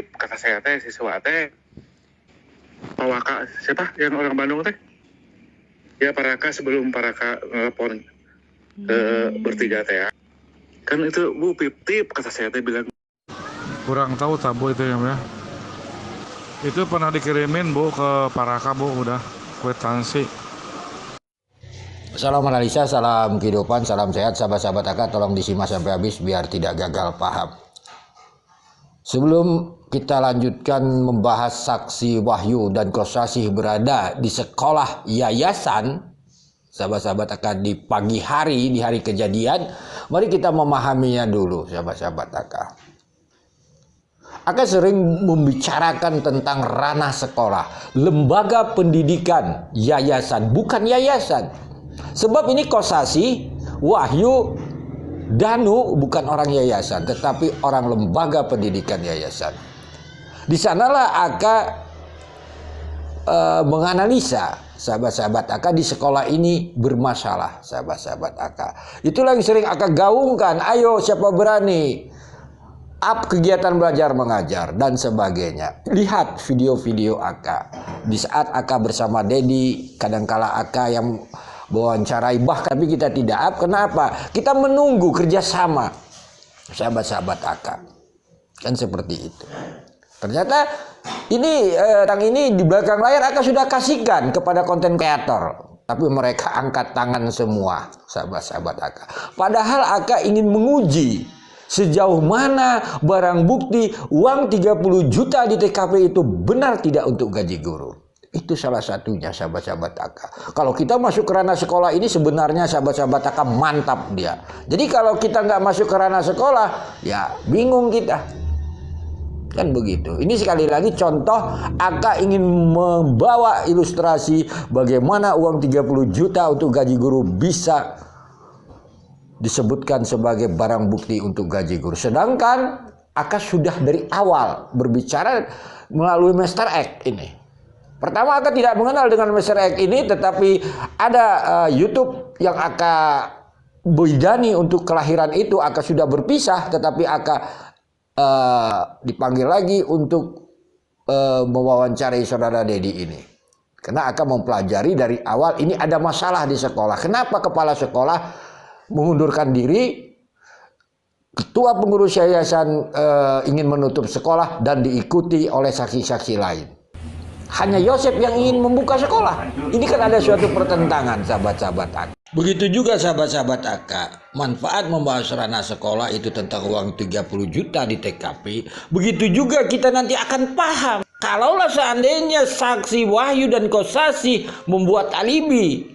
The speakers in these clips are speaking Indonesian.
kata saya teh siswa teh Pawaka siapa yang orang Bandung teh ya Paraka sebelum Paraka nelpon ke bertiga teh ya. Kan itu Bu Pip kata saya teh bilang kurang tahu tabu itu ya. Itu pernah dikirimin Bu ke Paraka Bu udah kwitansi. Salam analisa, salam kehidupan, salam sehat sahabat-sahabat AK, tolong disimak sampai habis biar tidak gagal paham. Sebelum kita lanjutkan membahas saksi Wahyu dan Kosasih berada di sekolah yayasan, sahabat-sahabat AK, di pagi hari, di hari kejadian, mari kita memahaminya dulu sahabat-sahabat AK. AK sering membicarakan tentang ranah sekolah, lembaga pendidikan, yayasan, bukan yayasan. Sebab ini Kosasih, Wahyu, Danu bukan orang yayasan, tetapi orang lembaga pendidikan yayasan. Di sanalah AK menganalisa sahabat-sahabat AK di sekolah ini bermasalah, sahabat-sahabat AK. Itulah yang sering AK gaungkan, ayo siapa berani up kegiatan belajar mengajar dan sebagainya. Lihat video-video AK. Di saat AK bersama Dedi, kadangkala AK yang wawancarai, bahkan tapi kita tidak up. Kenapa? Kita menunggu kerjasama sahabat-sahabat AK. Kan seperti itu. Ternyata ini orang ini di belakang layar AK sudah kasihkan kepada konten kreator, tapi mereka angkat tangan semua sahabat-sahabat AK. Padahal AK ingin menguji sejauh mana barang bukti uang 30 juta di TKP itu benar tidak untuk gaji guru. Itu salah satunya sahabat-sahabat AK. Kalau kita masuk ke ranah sekolah ini sebenarnya sahabat-sahabat AK mantap dia. Jadi kalau kita nggak masuk ke ranah sekolah, ya bingung kita. Kan begitu. Ini sekali lagi contoh AK ingin membawa ilustrasi bagaimana uang 30 juta untuk gaji guru bisa disebutkan sebagai barang bukti untuk gaji guru. Sedangkan AK sudah dari awal berbicara melalui Master X ini. Pertama AK tidak mengenal dengan Master X ini, tetapi ada YouTube yang AK bidani untuk kelahiran itu. AK sudah berpisah, tetapi AK dipanggil lagi untuk mewawancarai saudara Dedi ini. Karena AK mempelajari dari awal ini ada masalah di sekolah. Kenapa kepala sekolah mengundurkan diri, ketua pengurus yayasan ingin menutup sekolah dan diikuti oleh saksi-saksi lain. Hanya Yosef yang ingin membuka sekolah. Ini kan ada suatu pertentangan sahabat-sahabat AK. Begitu juga sahabat-sahabat AK, manfaat membahas ranah sekolah itu tentang uang 30 juta di TKP. Begitu juga kita nanti akan paham. Kalaulah seandainya saksi Wahyu dan Kosasih membuat alibi,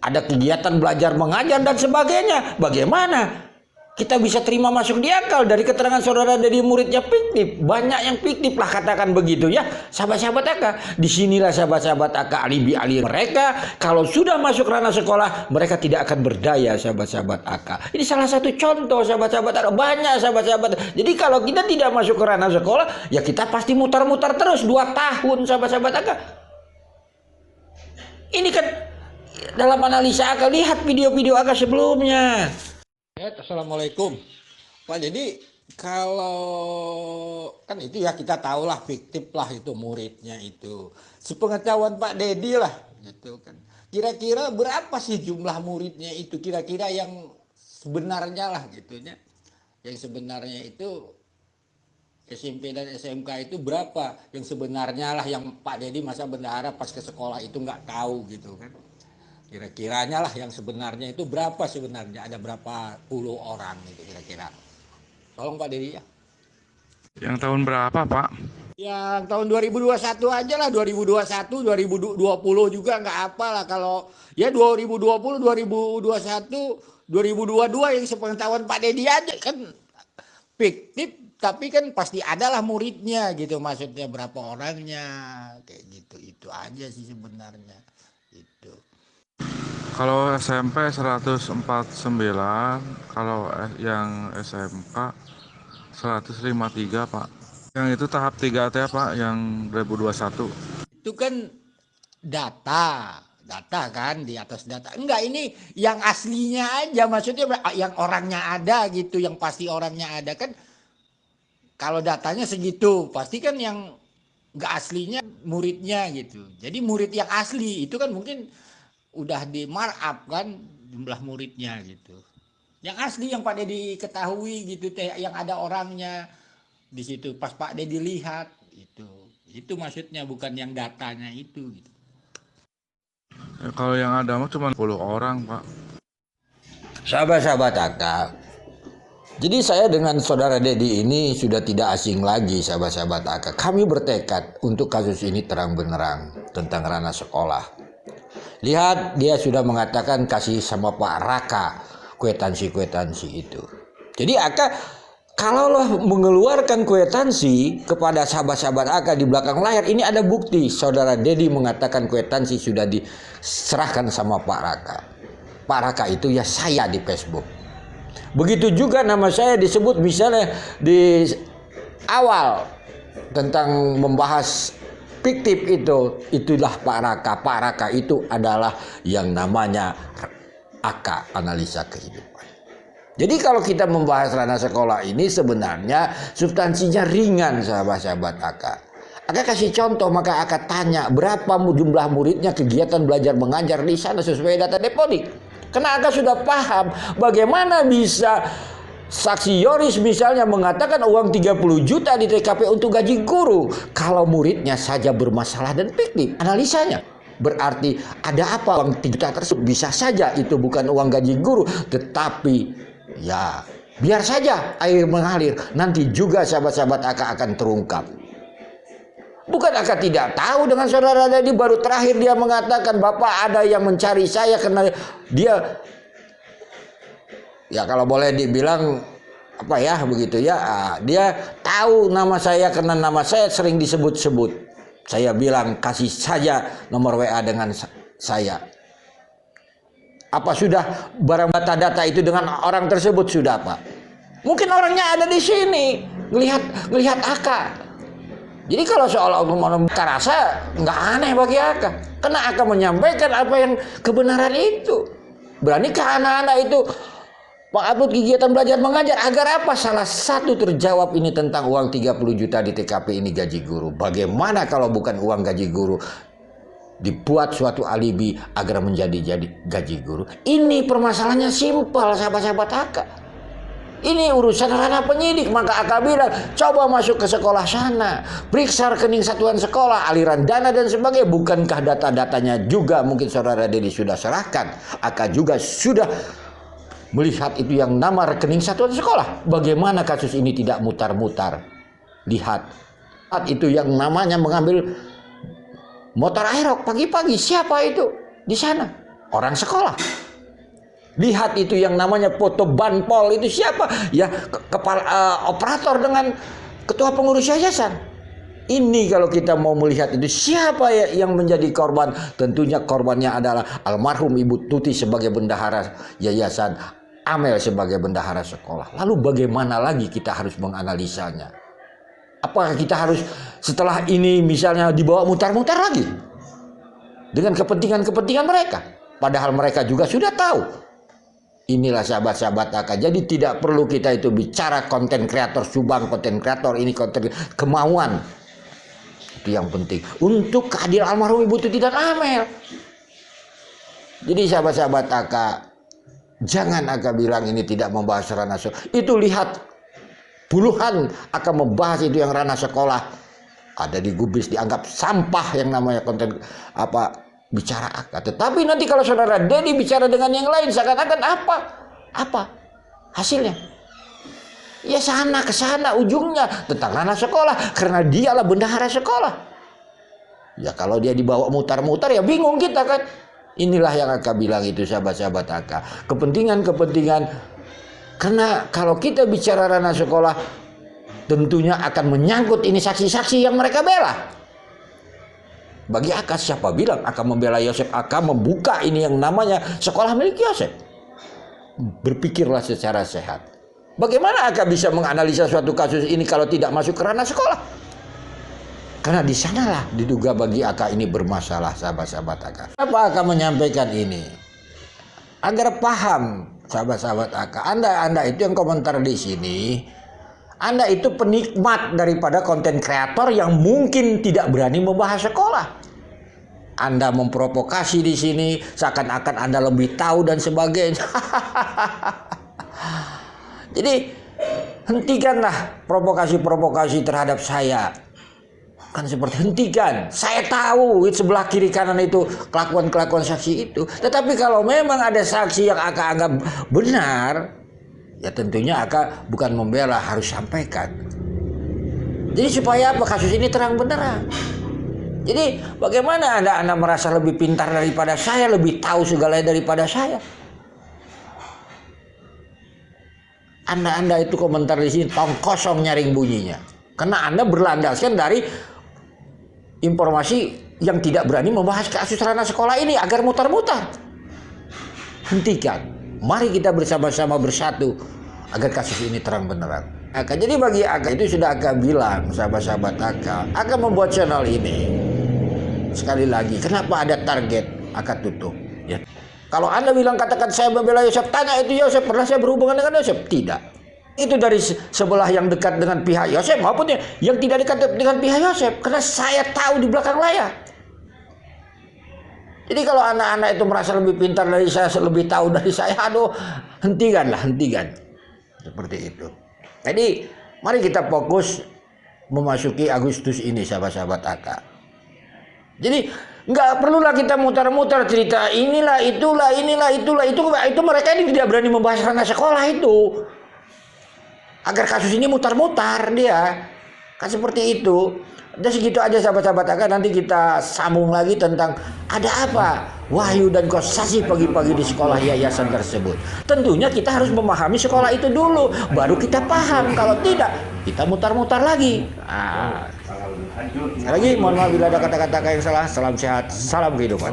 ada kegiatan belajar mengajar dan sebagainya, bagaimana kita bisa terima masuk di akal dari keterangan saudara dari muridnya fiktif? Banyak yang fiktif lah, katakan begitu ya sahabat-sahabat AK. Disinilah sahabat-sahabat AK alibi-alibi mereka. Kalau sudah masuk ranah sekolah, mereka tidak akan berdaya sahabat-sahabat AK. Ini salah satu contoh sahabat-sahabat AK. Banyak sahabat-sahabat. Jadi kalau kita tidak masuk ke ranah sekolah, ya kita pasti mutar-mutar terus 2 tahun sahabat-sahabat AK. Ini kan dalam analisa AK, lihat video-video AK sebelumnya. Assalamualaikum Pak. Jadi kalau kan itu ya kita tahulah fiktif lah itu muridnya itu. Sepengetahuan Pak Dedi lah gitu kan. Kira-kira berapa sih jumlah muridnya itu kira-kira yang sebenarnya lah gitunya. Yang sebenarnya itu SMP dan SMK itu berapa yang sebenarnya lah, yang Pak Dedi masa bendahara pas ke sekolah itu nggak tahu gitu kan. Kira-kiranya lah yang sebenarnya itu berapa sebenarnya, ada berapa puluh orang itu kira-kira. Tolong Pak Dedi ya. Yang tahun berapa Pak? Yang tahun 2021 aja lah, 2021, 2020 juga nggak apa lah. Kalau ya 2020, 2021, 2022 yang sepengetahuan Pak Dedi aja kan fiktif, tapi kan pasti adalah muridnya gitu, maksudnya berapa orangnya kayak gitu. Itu aja sih sebenarnya itu. Kalau SMP 149, kalau yang SMK 153 Pak. Yang itu tahap 3 teh Pak, yang 2021. Itu kan data kan, di atas data. Enggak, ini yang aslinya aja, maksudnya yang orangnya ada gitu, yang pasti orangnya ada kan. kalau datanya segitu, pasti kan yang nggak aslinya muridnya gitu. Jadi murid yang asli itu kan mungkin udah di markup kan jumlah muridnya gitu. Yang asli yang Pak Dedi ketahui gitu teh, yang ada orangnya di situ pas Pak Dedi lihat itu. Itu maksudnya, bukan yang datanya itu gitu. Ya, kalau yang ada mah cuma 10 orang, Pak. Sahabat-sahabat akak, jadi saya dengan saudara Dedi ini sudah tidak asing lagi, sahabat-sahabat akak. Kami bertekad untuk kasus ini terang benerang tentang ranah sekolah. Lihat, dia sudah mengatakan kasih sama Pak Raka kwitansi itu. Jadi akak, kalaulah mengeluarkan kwitansi kepada sahabat-sahabat akak di belakang layar, ini ada bukti saudara Dedi mengatakan kwitansi sudah diserahkan sama Pak Raka. Pak Raka itu ya saya di Facebook. Begitu juga nama saya disebut misalnya di awal tentang membahas fiktif itu, itulah Pak Raka. Pak Raka itu adalah yang namanya AK, analisa kehidupan. Jadi kalau kita membahas ranah sekolah ini sebenarnya substansinya ringan, sahabat-sahabat AK. AK kasih contoh, maka AK tanya berapa jumlah muridnya kegiatan belajar mengajar di sana sesuai data Depodik. Karena AK sudah paham bagaimana bisa saksi Yoris misalnya mengatakan uang 30 juta di TKP untuk gaji guru kalau muridnya saja bermasalah dan fiktif. Analisanya berarti ada apa uang 3 juta tersebut, bisa saja itu bukan uang gaji guru, tetapi ya biar saja air mengalir, nanti juga sahabat-sahabat AK akan terungkap. Bukan akak tidak tahu dengan saudara Dedi, baru terakhir dia mengatakan Bapak ada yang mencari saya karena dia, ya kalau boleh dibilang apa ya begitu ya, dia tahu nama saya karena nama saya sering disebut-sebut. Saya bilang kasih saja nomor WA dengan saya. Apa sudah barang data-data itu dengan orang tersebut sudah Pak? Mungkin orangnya ada di sini ngelihat akak. Jadi kalau soal Allah rasa nggak aneh bagi Aka, karena Aka menyampaikan apa yang kebenaran itu. Beranikah anak-anak itu mengupload kegiatan belajar mengajar agar apa? Salah satu terjawab ini tentang uang 30 juta di TKP ini gaji guru. Bagaimana kalau bukan uang gaji guru dibuat suatu alibi agar menjadi gaji guru? Ini permasalahannya simpel, sahabat-sahabat Aka. Ini urusan ranah penyidik, maka Aka bilang coba masuk ke sekolah sana, periksa rekening satuan sekolah, aliran dana dan sebagainya. Bukankah data-datanya juga mungkin saudara Dedi sudah serahkan? Aka juga sudah melihat itu yang nama rekening satuan sekolah. Bagaimana kasus ini tidak mutar-mutar? Lihat itu yang namanya mengambil motor Aerox pagi-pagi, siapa itu di sana? Orang sekolah. Lihat itu yang namanya foto banpol, itu siapa? Ya kepala operator dengan ketua pengurus yayasan. Ini kalau kita mau melihat itu siapa ya yang menjadi korban? Tentunya korbannya adalah almarhum Ibu Tuti sebagai bendahara yayasan, Amel sebagai bendahara sekolah. Lalu bagaimana lagi kita harus menganalisanya? Apakah kita harus setelah ini misalnya dibawa mutar-mutar lagi dengan kepentingan-kepentingan mereka? Padahal mereka juga sudah tahu. Inilah sahabat-sahabat Aka. Jadi tidak perlu kita itu bicara konten kreator Subang, konten kreator ini, konten kemauan. Itu yang penting. Untuk keadilan almarhum Ibu Tuti dan Amel. Jadi sahabat-sahabat Aka, jangan Aka bilang ini tidak membahas ranah sekolah. Itu lihat puluhan akan membahas itu yang ranah sekolah. Ada di Gubis dianggap sampah yang namanya konten apa bicara Aka. Tetapi nanti kalau saudara Dedi bicara dengan yang lain, seakan-akan apa hasilnya? Ya sana ke sana ujungnya tentang ranah sekolah, karena dialah bendahara sekolah. Ya kalau dia dibawa mutar-mutar ya bingung kita kan. Inilah yang Aka bilang itu sahabat-sahabat Aka. Kepentingan-kepentingan, karena kalau kita bicara ranah sekolah tentunya akan menyangkut ini saksi-saksi yang mereka bela. Bagi Aka, siapa bilang Aka membela Yosef? Aka membuka ini yang namanya sekolah milik Yosef. Berpikirlah secara sehat. Bagaimana Aka bisa menganalisa suatu kasus ini kalau tidak masuk ke ranah sekolah? Karena di sanalah diduga bagi Aka ini bermasalah, sahabat-sahabat Aka. Kenapa Aka menyampaikan ini? Agar paham, sahabat-sahabat Aka. Anda itu yang komentar di sini, Anda itu penikmat daripada konten kreator yang mungkin tidak berani membahas sekolah. Anda memprovokasi di sini seakan-akan Anda lebih tahu dan sebagainya. Jadi hentikanlah provokasi-provokasi terhadap saya. Kan seperti hentikan. Saya tahu sebelah kiri kanan itu kelakuan-kelakuan saksi itu. Tetapi kalau memang ada saksi yang Aka anggap benar, ya tentunya Aka bukan membela, harus sampaikan. Jadi supaya apa? Kasus ini terang benerang. Jadi bagaimana Anda merasa lebih pintar daripada saya, lebih tahu segalanya daripada saya? Anda itu komentar di sini tong kosong nyaring bunyinya. Karena Anda berlandaskan dari informasi yang tidak berani membahas kasus ranah sekolah ini agar mutar-mutar. Hentikan. Mari kita bersama-sama bersatu agar kasus ini terang benerang. Jadi bagi Aka itu sudah Aka bilang, sahabat-sahabat Aka membuat channel ini. Sekali lagi, kenapa ada target Aka tutup? Ya. Kalau Anda bilang katakan saya membela Yosef, tanya itu Yosef, pernah saya berhubungan dengan Yosef? Tidak. Itu dari sebelah yang dekat dengan pihak Yosef maupun yang tidak dekat dengan pihak Yosef. Karena saya tahu di belakang layar. Jadi kalau anak-anak itu merasa lebih pintar dari saya, lebih tahu dari saya, aduh, hentikan. Seperti itu. Jadi mari kita fokus memasuki Agustus ini, sahabat-sahabat Aka. Jadi nggak perlulah kita mutar-mutar cerita inilah, itulah, itu mereka ini tidak berani membahas ranah sekolah itu. Agar kasus ini mutar-mutar dia. Kan seperti itu. Udah segitu aja sahabat-sahabat Aka, nanti kita sambung lagi tentang ada apa wahyu dan kosasi pagi-pagi di sekolah yayasan tersebut. Tentunya kita harus memahami sekolah itu dulu, baru kita paham. Kalau tidak, kita mutar-mutar lagi. Sekali lagi mohon maaf bila ada kata-kata yang salah. Salam sehat, salam kehidupan.